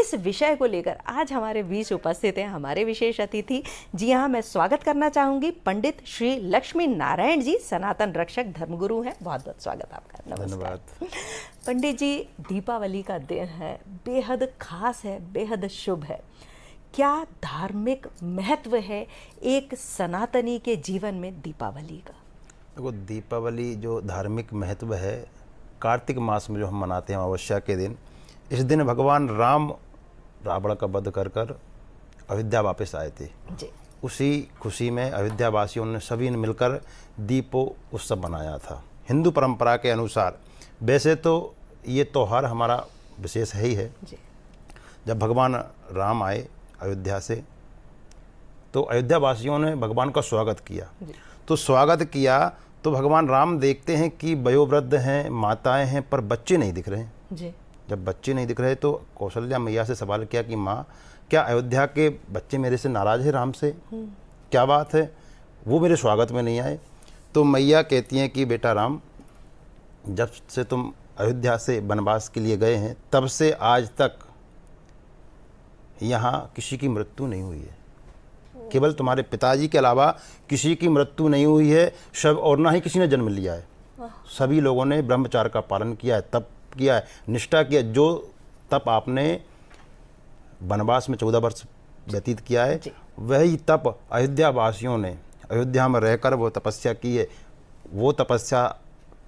इस विषय को लेकर आज हमारे बीच उपस्थित हैं हमारे विशेष अतिथि। जी हाँ, मैं स्वागत करना चाहूँगी पंडित श्री लक्ष्मी नारायण जी, सनातन रक्षक धर्मगुरु हैं। बहुत बहुत स्वागत आपका। नमस्कार। धन्यवाद। पंडित जी, दीपावली का दिन है, बेहद खास है, बेहद शुभ है। क्या धार्मिक महत्व है एक सनातनी के जीवन में दीपावली का? देखो, दीपावली जो धार्मिक महत्व है, कार्तिक मास में जो हम मनाते हैं अमावस्या के दिन, इस दिन भगवान राम रावण का वध कर कर अयोध्या वापस आए थे जी। उसी खुशी में अयोध्या वासियों ने सभी ने मिलकर दीपो उत्सव मनाया था। हिंदू परंपरा के अनुसार वैसे तो ये त्यौहार हमारा विशेष है ही है जी। जब भगवान राम आए अयोध्या से तो अयोध्या वासियों ने भगवान का स्वागत किया। तो स्वागत किया तो भगवान राम देखते हैं कि वयोवृद्ध हैं, माताएं हैं, पर बच्चे नहीं दिख रहे हैं जी। जब बच्चे नहीं दिख रहे तो कौशल्या मैया से सवाल किया कि माँ, क्या अयोध्या के बच्चे मेरे से नाराज है राम से? क्या बात है, वो मेरे स्वागत में नहीं आए? तो मैया कहती हैं कि बेटा राम, जब से तुम अयोध्या से वनवास के लिए गए हैं तब से आज तक यहाँ किसी की मृत्यु नहीं हुई है। केवल तुम्हारे पिताजी के अलावा किसी की मृत्यु नहीं हुई है, सब, और ना ही किसी ने जन्म लिया है। सभी लोगों ने ब्रह्मचार्य का पालन किया है, तप किया है, निष्ठा किया। जो तप आपने वनवास में 14 वर्ष व्यतीत किया है, वही तप अयोध्या वासियों ने अयोध्या में रहकर वो तपस्या की है। वो तपस्या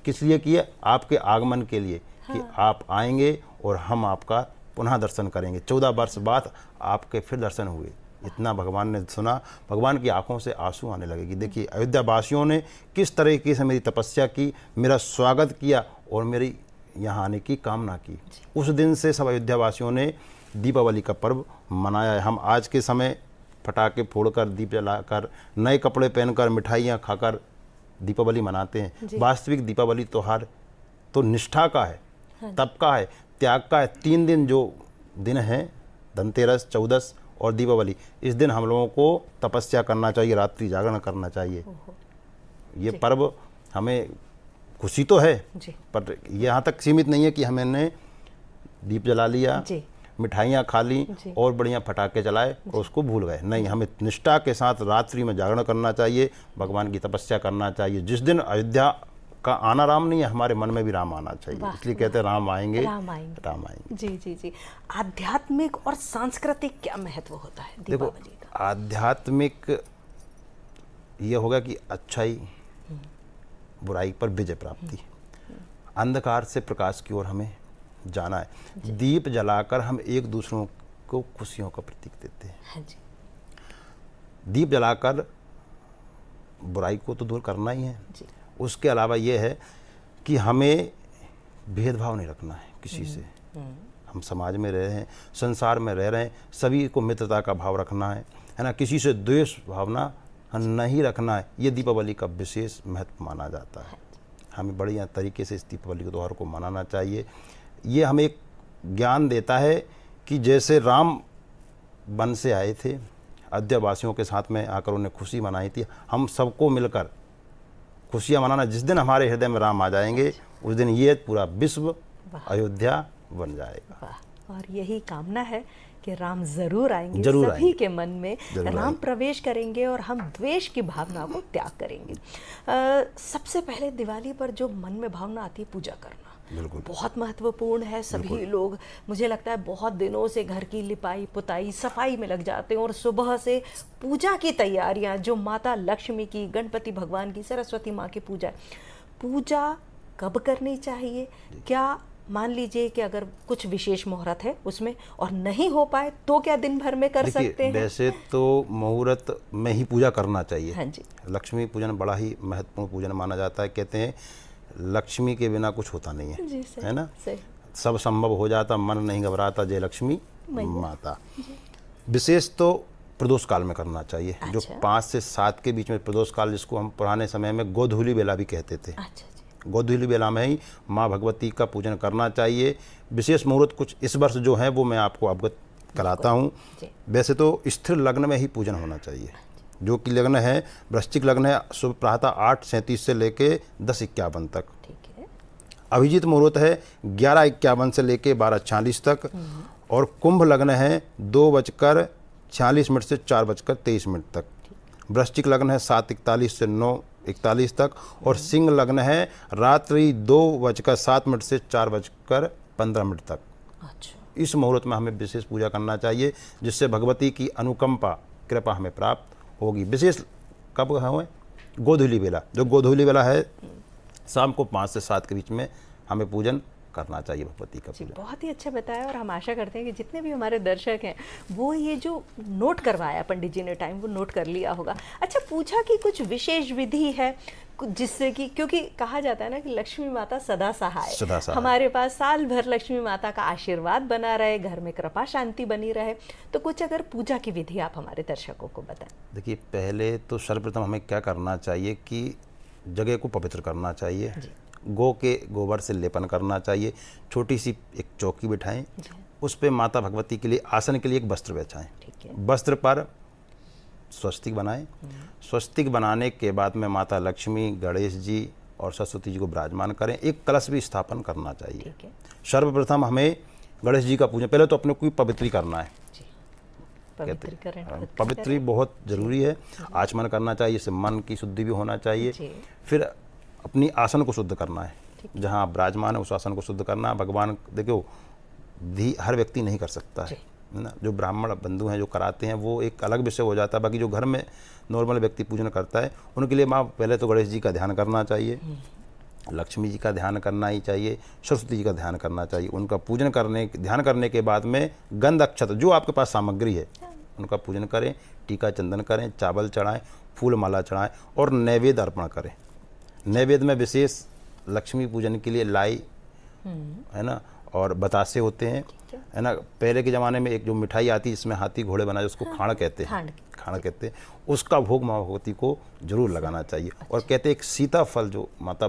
किस लिए की है? आपके आगमन के लिए। कि आप आएंगे और हम आपका पुनः दर्शन करेंगे। 14 वर्ष बाद आपके फिर दर्शन हुए। इतना भगवान ने सुना, भगवान की आंखों से आंसू आने लगे कि देखिए अयोध्या वासियों ने किस तरीके से मेरी तपस्या की, मेरा स्वागत किया और मेरी यहाँ आने की कामना की। उस दिन से सब अयोध्या वासियों ने दीपावली का पर्व मनाया है। हम आज के समय पटाखे फोड़कर, दीप जलाकर, नए कपड़े पहनकर, मिठाइयाँ खाकर दीपावली मनाते हैं। वास्तविक दीपावली त्यौहार तो निष्ठा का है, तप का है, त्याग का है। 3 दिन जो दिन हैं, धनतेरस, चौदस और दीपावली, इस दिन हम लोगों को तपस्या करना चाहिए, रात्रि जागरण करना चाहिए। ये पर्व हमें खुशी तो है, पर यहाँ तक सीमित नहीं है कि हमने दीप जला लिया, मिठाइयाँ खा ली और बढ़िया पटाखे चलाए और उसको भूल गए। नहीं, हमें निष्ठा के साथ रात्रि में जागरण करना चाहिए, भगवान की तपस्या करना चाहिए। जिस दिन अयोध्या का आना राम नहीं है, हमारे मन में भी राम आना चाहिए। इसलिए कहते हैं राम आएंगे, राम आएंगे। जी जी जी। आध्यात्मिक और सांस्कृतिक क्या महत्व होता है दीपावली का? आध्यात्मिक ये होगा कि अच्छाई बुराई पर विजय प्राप्ति, अंधकार से प्रकाश की ओर हमें जाना है। दीप जलाकर हम एक दूसरों को खुशियों का प्रतीक देते हैं। दीप जलाकर बुराई को तो दूर करना ही है। उसके अलावा ये है कि हमें भेदभाव नहीं रखना है किसी से। हम समाज में रह रहे हैं, संसार में रह रहे हैं, सभी को मित्रता का भाव रखना है ना? किसी से द्वेष भावना नहीं रखना है। ये दीपावली का विशेष महत्व माना जाता है। हमें बढ़िया तरीके से इस दीपावली के त्यौहार को मनाना चाहिए। ये हमें एक ज्ञान देता है कि जैसे राम वन से आए थे, अयोध्या वासियों के साथ में आकर उन्हें खुशी मनाई थी, हम सबको मिलकर खुशियाँ मनाना। जिस दिन हमारे हृदय में राम आ जाएंगे उस दिन ये पूरा विश्व अयोध्या बन जाएगा। और यही कामना है कि राम जरूर आएंगे, जरूर सभी के मन में राम प्रवेश करेंगे और हम द्वेष की भावना को त्याग करेंगे। सबसे पहले दिवाली पर जो मन में भावना आती है, पूजा करना बिल्कुल बहुत महत्वपूर्ण है। सभी लोग, मुझे लगता है, बहुत दिनों से घर की लिपाई पुताई सफाई में लग जाते हैं और सुबह से पूजा की तैयारियां, जो माता लक्ष्मी की, गणपति भगवान की, सरस्वती माँ की पूजा कब करनी चाहिए? क्या मान लीजिए कि अगर कुछ विशेष मुहूर्त है उसमें और नहीं हो पाए तो क्या दिन भर में कर सकते हैं? वैसे तो मुहूर्त में ही पूजा करना चाहिए। हाँ जी। लक्ष्मी पूजन बड़ा ही महत्वपूर्ण पूजन माना जाता है। कहते हैं लक्ष्मी के बिना कुछ होता नहीं है, है ना? सब संभव हो जाता, मन नहीं घबराता, जय लक्ष्मी माता। विशेष तो प्रदोष काल में करना चाहिए। अच्छा। जो 5 से 7 के बीच में प्रदोष काल, जिसको हम पुराने समय में गोधूली बेला भी कहते थे। अच्छा। गोधूली बेला में ही माँ भगवती का पूजन करना चाहिए। विशेष मुहूर्त कुछ इस वर्ष जो है वो मैं आपको अवगत कराता हूँ। वैसे तो स्थिर लग्न में ही पूजन होना चाहिए। जो कि लग्न है वृश्चिक लग्न है, सुबह प्रातः 8:37 से लेके 10:51 तक। ठीक है। अभिजीत मुहूर्त है 11:51 से लेके 12:46 तक। और कुंभ लग्न है 2:46 से 4:23 तक। वृश्चिक लग्न है 7:41 से 9:41 तक। और सिंह लग्न है रात्रि 2:07 से 4:15 तक। अच्छा। इस मुहूर्त में हमें विशेष पूजा करना चाहिए, जिससे भगवती की अनुकंपा कृपा हमें प्राप्त होगी। विशेष कब हमें? गोधूली बेला, जो गोधूली बेला है शाम को 5 से 7 के बीच में हमें पूजन करना चाहिए भगवती का जी, पूजन। बहुत ही अच्छा बताया। और हम आशा करते हैं कि जितने भी हमारे दर्शक हैं वो ये जो नोट करवाया पंडित जी ने टाइम, वो नोट कर लिया होगा। अच्छा, पूजा की कुछ विशेष विधि है जिससे कि, क्योंकि कहा जाता है ना कि लक्ष्मी माता सदा सहाय, हमारे पास साल भर लक्ष्मी माता का आशीर्वाद बना रहे, घर में कृपा शांति बनी रहे, तो कुछ अगर पूजा की विधि आप हमारे दर्शकों को बताएं। देखिए, पहले तो सर्वप्रथम हमें क्या करना चाहिए कि जगह को पवित्र करना चाहिए। गौ के गोबर से लेपन करना चाहिए। छोटी सी एक चौकी बिठाएं, उस पे माता भगवती के लिए आसन के लिए एक वस्त्र बिछाएं। वस्त्र पर स्वस्तिक बनाएं। स्वस्तिक बनाने के बाद में माता लक्ष्मी, गणेश जी और सरस्वती जी को विराजमान करें। एक कलश भी स्थापन करना चाहिए। सर्वप्रथम हमें गणेश जी का पूजन, पहले तो अपने को पवित्री करना है। पवित्री बहुत जरूरी है। आचमन करना चाहिए, इससे मन की शुद्धि भी होना चाहिए। फिर अपनी आसन को शुद्ध करना है, जहाँ आप विराजमान है उस आसन को शुद्ध करना है। भगवान देखो हर व्यक्ति नहीं कर सकता है ना, जो ब्राह्मण बंधु हैं जो कराते हैं वो एक अलग विषय हो जाता है। बाकी जो घर में नॉर्मल व्यक्ति पूजन करता है उनके लिए माँ पहले तो गणेश जी का ध्यान करना चाहिए, लक्ष्मी जी का ध्यान करना ही चाहिए, सरस्वती जी का ध्यान करना चाहिए। उनका पूजन ध्यान करने के बाद में गंध अक्षत जो आपके पास सामग्री है उनका पूजन करें, टीका चंदन करें, चावल चढ़ाएं, फूल माला चढ़ाएं और नैवेद्य अर्पण करें। नैवेद्य में विशेष लक्ष्मी पूजन के लिए लाई है ना, और बतासे होते हैं है ना। पहले के ज़माने में एक जो मिठाई आती है जिसमें हाथी घोड़े बनाए, उसको खाण कहते हैं, खाण कहते हैं, उसका भोग माँ भगवती को जरूर लगाना चाहिए। और कहते हैं एक सीताफल जो माता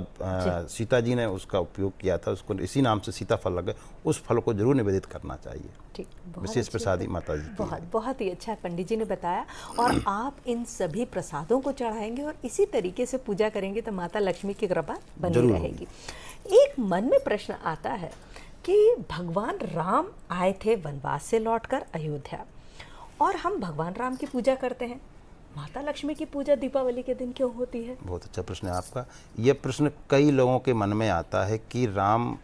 सीता जी ने उसका उपयोग किया था, उसको इसी नाम से सीताफल लगे, उस फल को जरूर निवेदित करना चाहिए। विशेष प्रसादी माता जी। बहुत ही अच्छा पंडित जी ने बताया। और आप इन सभी प्रसादों को चढ़ाएंगे और इसी तरीके से पूजा करेंगे तो माता लक्ष्मी की कृपा बनी रहेगी। एक मन में प्रश्न आता है कि भगवान राम आए थे वनवास से लौटकर अयोध्या, और हम भगवान राम की पूजा करते हैं, माता लक्ष्मी की पूजा दीपावली के दिन क्यों होती है? बहुत अच्छा प्रश्न है आपका। यह प्रश्न कई लोगों के मन में आता है कि राम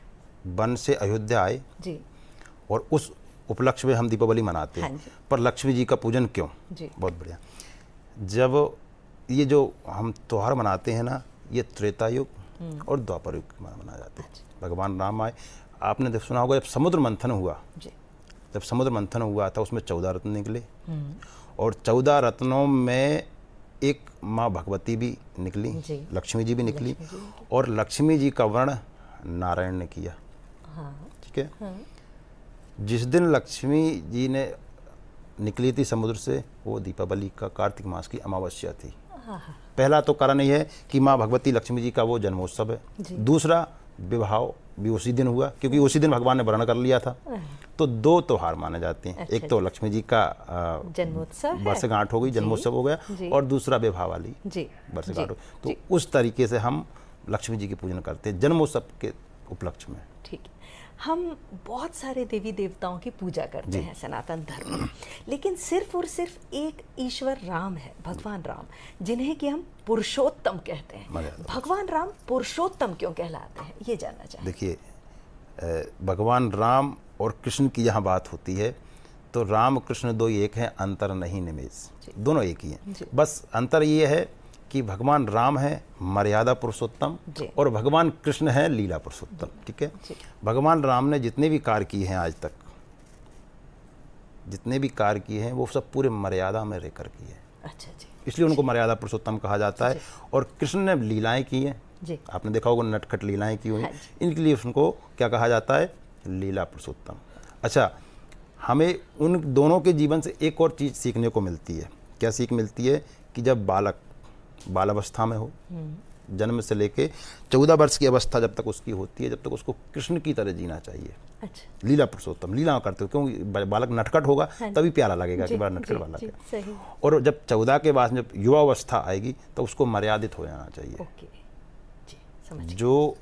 वन से अयोध्या आए जी, और उस उपलक्ष्य में हम दीपावली मनाते हैं, पर लक्ष्मी जी का पूजन क्यों? बहुत बढ़िया। जब ये जो हम त्यौहार मनाते हैं ना, ये त्रेता युग और द्वापर युग मनाए जाते हैं। भगवान राम आए, आपने सुना होगा जब समुद्र मंथन हुआ, जब समुद्र मंथन हुआ था उसमें 14 रत्न निकले, और 14 रत्नों में एक माँ भगवती भी निकली, लक्ष्मी जी भी निकली, और लक्ष्मी जी का वर्ण नारायण ने किया। ठीक है। जिस दिन लक्ष्मी जी ने निकली थी समुद्र से, वो दीपावली का कार्तिक मास की अमावस्या थी। पहला तो कारण ये है कि माँ भगवती लक्ष्मी जी का वो जन्मोत्सव है। दूसरा, विवाह भी उसी दिन हुआ, क्योंकि उसी दिन भगवान ने वर्ण कर लिया था। तो दो त्योहार माने जाते हैं। एक तो लक्ष्मी जी का जन्मोत्सव, वर्षगांठ हो गई, जन्मोत्सव हो गया, और दूसरा विवाह वाली वर्षगांठ हो। तो उस तरीके से हम लक्ष्मी जी की पूजन करते हैं जन्मोत्सव के उपलक्ष्य में। ठीक है। हम बहुत सारे देवी देवताओं की पूजा करते हैं सनातन धर्म में, लेकिन सिर्फ और सिर्फ एक ईश्वर राम है, भगवान राम, जिन्हें कि हम पुरुषोत्तम कहते हैं। भगवान राम पुरुषोत्तम क्यों कहलाते हैं, ये जानना चाहिए। देखिए, भगवान राम और कृष्ण की यहाँ बात होती है तो राम कृष्ण दो एक हैं, अंतर नहीं निमेष, दोनों एक ही हैं। बस अंतर ये है कि भगवान राम है मर्यादा पुरुषोत्तम और भगवान कृष्ण है लीला पुरुषोत्तम। ठीक है। भगवान राम ने जितने भी कार्य किए हैं आज तक, जितने भी कार्य किए हैं वो सब पूरे मर्यादा में रहकर किए हैं। अच्छा जी। इसलिए उनको मर्यादा पुरुषोत्तम कहा जाता है। और कृष्ण ने लीलाएं की हैं, आपने देखा होगा नटखट लीलाएं की हुई, इनके लिए उनको क्या कहा जाता है? लीला पुरुषोत्तम। अच्छा, हमें उन दोनों के जीवन से एक और चीज़ सीखने को मिलती है। क्या सीख मिलती है? कि जब बालक बालावस्था में हो, जन्म से लेके 14 वर्ष की अवस्था जब तक उसकी होती है, जब तक उसको कृष्ण की तरह जीना चाहिए। अच्छा। लीला पुरुषोत्तम, लीला करते हो, क्योंकि बालक नटखट होगा तभी प्यारा लगेगा कि बड़ा नटखट बालक है। और जब 14 के बाद जब युवा अवस्था आएगी तो उसको मर्यादित हो जाना चाहिए। जो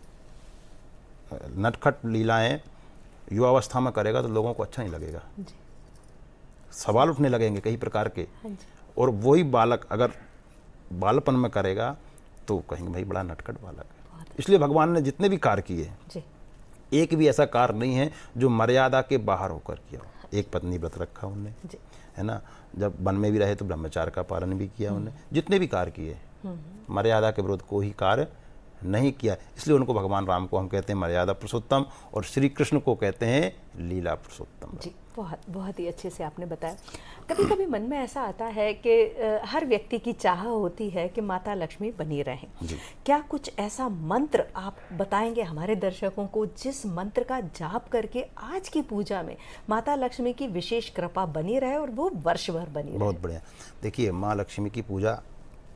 नटखट लीलाएं युवावस्था में करेगा तो लोगों को अच्छा नहीं लगेगा, जी। सवाल उठने लगेंगे कई प्रकार के। हाँ जी। और वही बालक अगर बालपन में करेगा तो कहेंगे भाई बड़ा नटखट बालक है। इसलिए भगवान ने जितने भी कार्य किए, जी। एक भी ऐसा कार्य नहीं है जो मर्यादा के बाहर होकर किया हो। एक पत्नी व्रत रखा उनने, है ना, जब वन में भी रहे तो ब्रह्मचार्य का पालन भी किया उन्होंने, जितने भी कार्य किए मर्यादा के विरुद्ध कोई कार्य नहीं किया। इसलिए उनको भगवान राम को हम कहते हैं मर्यादा पुरुषोत्तम और श्री कृष्ण को कहते हैं लीला पुरुषोत्तम। जी, बहुत बहुत ही अच्छे से आपने बताया। कभी कभी मन में ऐसा आता है कि हर व्यक्ति की चाह होती है कि माता लक्ष्मी बनी रहें। क्या कुछ ऐसा मंत्र आप बताएंगे हमारे दर्शकों को जिस मंत्र का जाप करके आज की पूजा में माता लक्ष्मी की विशेष कृपा बनी रहे और वो वर्ष भर बनी रहे? बहुत बढ़िया। देखिए, माँ लक्ष्मी की पूजा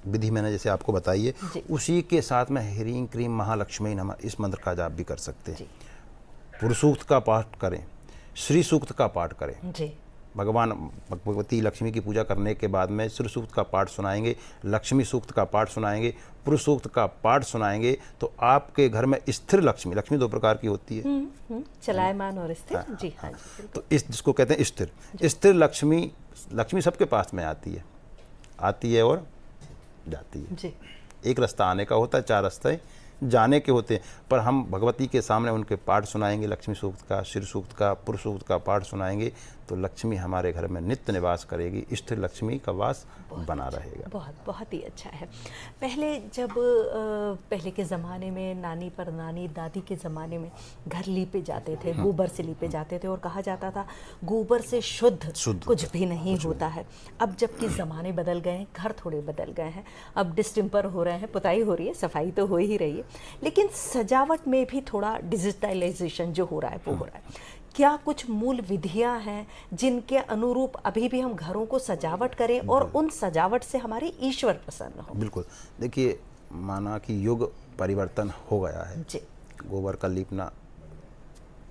विधि मैंने जैसे आपको बताई है, उसी के साथ में ह्रीं क्रीं महालक्ष्मी नमः इस मंत्र का जाप भी कर सकते हैं। पुरुष सूक्त का पाठ करें, श्री सूक्त का पाठ करें। जी। भगवान भगवती लक्ष्मी की पूजा करने के बाद में श्री सूक्त का पाठ सुनाएंगे, लक्ष्मी सूक्त का पाठ सुनाएंगे, पुरुष सूक्त का पाठ सुनाएंगे, तो आपके घर में स्थिर लक्ष्मी, लक्ष्मी दो प्रकार की होती है, चलायमान और स्थिर। जी हाँ। तो इस जिसको कहते हैं स्थिर लक्ष्मी, लक्ष्मी सबके पास में आती है और जाती है। जी। एक रास्ता आने का होता है, 4 रास्ते जाने के होते हैं, पर हम भगवती के सामने उनके पाठ सुनाएंगे, लक्ष्मी सूक्त का, शिव सूक्त का, पुरुष सूक्त का पाठ सुनाएंगे, तो लक्ष्मी हमारे घर में नित्य निवास करेगी, स्थिर लक्ष्मी का वास बना रहेगा। बहुत बहुत ही अच्छा है। पहले जब पहले के ज़माने में नानी परनानी दादी के ज़माने में घर लीपे जाते थे, गोबर से लीपे जाते थे और कहा जाता था गोबर से शुद्ध कुछ भी नहीं होता है। अब जबकि ज़माने बदल गए हैं, घर थोड़े बदल गए हैं, अब डिस्टेम्पर हो रहे हैं, पुताई हो रही है, सफाई तो हो ही रही है, लेकिन सजावट में भी थोड़ा डिजिटलाइजेशन जो हो रहा है वो हो रहा है। क्या कुछ मूल विधियां हैं जिनके अनुरूप अभी भी हम घरों को सजावट करें और उन सजावट से हमारे ईश्वर प्रसन्न हो? बिल्कुल। देखिए, माना कि युग परिवर्तन हो गया है, जी। गोबर का लीपना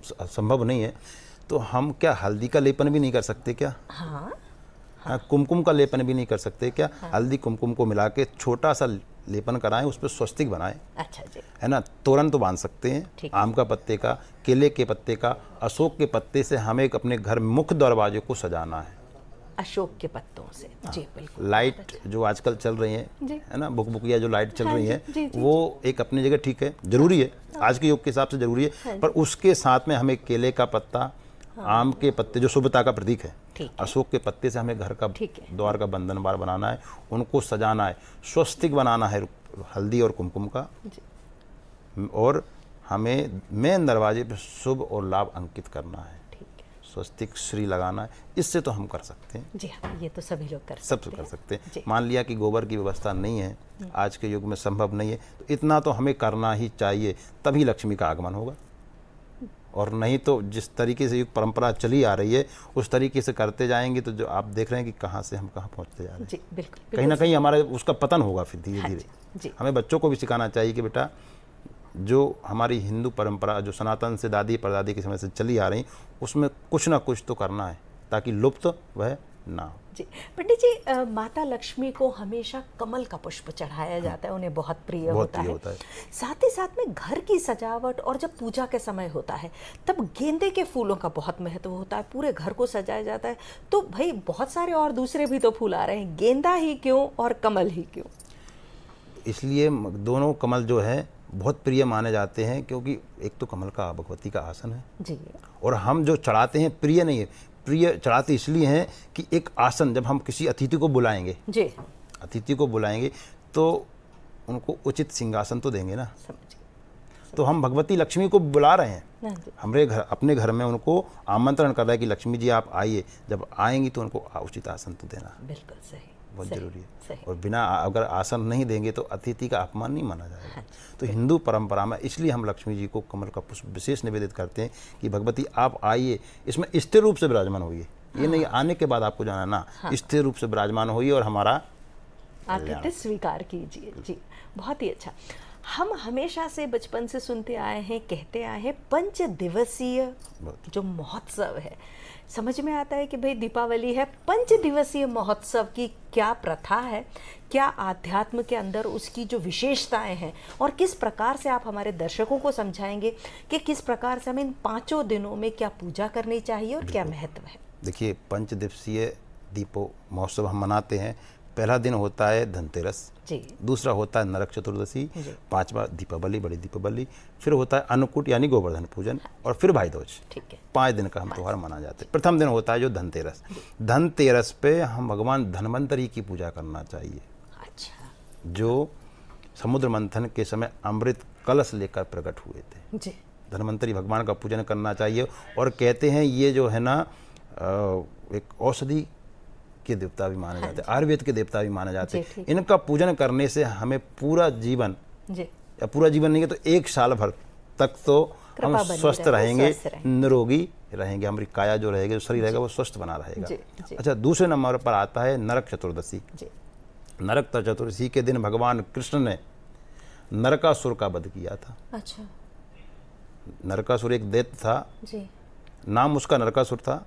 संभव नहीं है, तो हम क्या हल्दी का लेपन भी नहीं कर सकते क्या? हाँ। कुमकुम का लेपन भी नहीं कर सकते क्या? हल्दी कुमकुम को मिला के छोटा सा लेपन कराएं, उस पर स्वस्तिक बनाएं। अच्छा जी। है ना, तोरण तो बांध सकते हैं, आम का पत्ते का, केले के पत्ते का, अशोक के पत्ते से हमें अपने घर मुख्य दरवाजे को सजाना है। अशोक के पत्तों से। जी बिल्कुल। लाइट जो आजकल चल रही है ना, बुकबुकिया जो लाइट चल रही है, जी, वो एक अपनी जगह ठीक है, जरूरी है, आज के युग के हिसाब से जरूरी है, पर उसके साथ में हमें केले का पत्ता, आम के पत्ते जो शुभता का प्रतीक है, अशोक के पत्ते से हमें घर का द्वार का बंधन बार बनाना है, उनको सजाना है, स्वस्तिक बनाना है हल्दी और कुमकुम का, और हमें मेन दरवाजे पे शुभ और लाभ अंकित करना है, स्वस्तिक श्री लगाना है। इससे तो हम कर सकते हैं। जी हाँ, ये तो सभी लोग कर सकते सब कर सकते हैं। मान लिया कि गोबर की व्यवस्था नहीं है, आज के युग में संभव नहीं है, तो इतना तो हमें करना ही चाहिए, तभी लक्ष्मी का आगमन होगा। और नहीं तो जिस तरीके से युग परंपरा चली आ रही है उस तरीके से करते जाएंगे तो जो आप देख रहे हैं कि कहाँ से हम कहाँ पहुँचते जा रहे हैं। जी बिल्कुल। कहीं ना कहीं हमारा उसका पतन होगा फिर धीरे धीरे। हमें बच्चों को भी सिखाना चाहिए कि बेटा, जो हमारी हिंदू परंपरा जो सनातन से दादी परदादी के समय से चली आ रही, उसमें कुछ ना कुछ तो करना है ताकि लुप्त वह ना हो। जी पंडित जी, माता लक्ष्मी को हमेशा कमल का पुष्प चढ़ाया जाता है, उन्हें बहुत प्रिय होता है। साथ ही साथ में घर की सजावट और जब पूजा के समय होता है तब गेंदे के फूलों का बहुत महत्व होता है, पूरे घर को सजाया जाता है। तो भाई बहुत सारे और दूसरे भी तो फूल आ रहे हैं, गेंदा ही क्यों और कमल ही क्यों? इसलिए दोनों कमल जो है बहुत प्रिय माने जाते हैं, क्योंकि एक तो कमल का भगवती का आसन है जी, और हम जो चढ़ाते हैं प्रिय नहीं है, प्रिय चढ़ाते इसलिए हैं कि एक आसन, जब हम किसी अतिथि को बुलाएंगे जी, अतिथि को बुलाएंगे तो उनको उचित सिंहासन तो देंगे ना। तो हम भगवती लक्ष्मी को बुला रहे हैं, हमारे घर अपने घर में उनको आमंत्रण कर रहे हैं कि लक्ष्मी जी आप आइए, जब आएंगी तो उनको उचित आसन तो देना बिल्कुल सही, बहुत जरूरी है। और बिना अगर आसन नहीं देंगे तो अतिथि का अपमान नहीं माना जाएगा। तो हिंदू परंपरा में इसलिए हम लक्ष्मी जी को कमल का पुष्प विशेष निवेदित करते हैं कि भगवती आप आइए, इसमें स्थिर रूप से विराजमान होइए, ये नहीं आने के बाद आपको जाना ना, स्थिर रूप से विराजमान होइए और हमारा आतिथ्य स्वीकार कीजिए। जी बहुत ही अच्छा। हम हमेशा से बचपन से सुनते आए हैं, कहते आए हैं, 5 दिवसीय जो महोत्सव है, समझ में आता है कि भाई दीपावली है, 5 दिवसीय महोत्सव की क्या प्रथा है, क्या आध्यात्म के अंदर उसकी जो विशेषताएं हैं, और किस प्रकार से आप हमारे दर्शकों को समझाएंगे कि किस प्रकार से हमें इन 5 दिनों में क्या पूजा करनी चाहिए और क्या महत्व है। देखिए, 5 दिवसीय दीपो महोत्सव हम मनाते हैं। पहला दिन होता है धनतेरस जी, दूसरा होता है नरक चतुर्दशी, पांचवा दीपावली, बड़ी दीपावली, फिर होता है अन्नकूट यानी गोवर्धन पूजन, और फिर भाई दूज। ठीक है, 5 दिन का हम त्यौहार मना जाते हैं। प्रथम दिन होता है जो धनतेरस। धनतेरस पे हम भगवान धन्वंतरी की पूजा करना चाहिए, अच्छा जो समुद्र मंथन के समय अमृत कलश लेकर प्रकट हुए थे। जी, धन्वंतरी भगवान का पूजन करना चाहिए। और कहते हैं ये जो है ना एक औषधि के देवता भी माने जाते हैं, आयुर्वेद के देवता भी माने जाते हैं। इनका पूजन करने से हमें पूरा जीवन जी, या पूरा जीवन नहीं है तो 1 साल भर तक तो हम स्वस्थ रहेंगे, निरोगी रहेंगे, हमारी काया जो रहेगी, जो शरीर रहेगा वो स्वस्थ बना रहेगा। अच्छा, दूसरे नंबर पर आता है नरक चतुर्दशी। नरक चतुर्दशी के दिन भगवान कृष्ण ने नरकासुर का वध किया था। अच्छा, नरकासुर एक दैत्य था जी, नाम उसका नरकासुर था,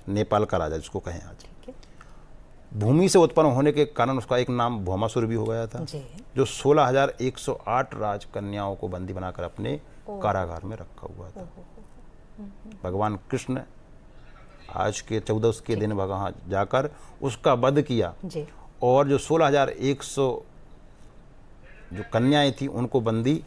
नेपाल का राजा जिसको कहें आज। भूमि से उत्पन्न होने के कारण उसका एक नाम भौमासुर भी हो गया था, जो 16,108 राजकन्याओं को बंदी बनाकर अपने कारागार में रखा हुआ था। भगवान कृष्ण आज के 14 के दिन वहाँ जाकर उसका वध किया, और जो 16,100 जो कन्याएं थी उनको बंदी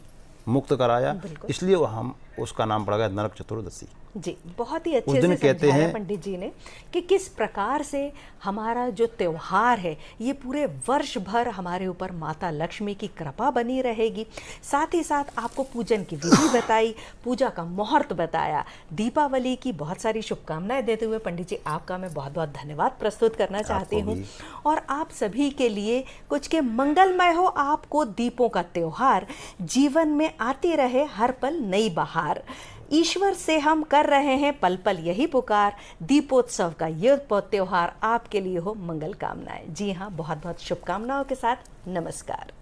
मुक्त कराया, इसलिए हम उसका नाम पड़ गया नरक चतुर्दशी। जी, बहुत ही अच्छे से समझाया पंडित जी ने कि किस प्रकार से हमारा जो त्योहार है ये पूरे वर्ष भर हमारे ऊपर माता लक्ष्मी की कृपा बनी रहेगी। साथ ही साथ आपको पूजन की विधि बताई, पूजा का मुहूर्त बताया, दीपावली की बहुत सारी शुभकामनाएं देते हुए पंडित जी आपका मैं बहुत बहुत धन्यवाद प्रस्तुत करना चाहती हूँ। और आप सभी के लिए कुछ के मंगलमय हो, आपको दीपों का त्योहार जीवन में आती रहे, हर पल नई बहार। ईश्वर से हम कर रहे हैं पल पल यही पुकार, दीपोत्सव का ये त्योहार आपके लिए हो मंगल कामनाएं। जी हाँ, बहुत बहुत शुभकामनाओं के साथ नमस्कार।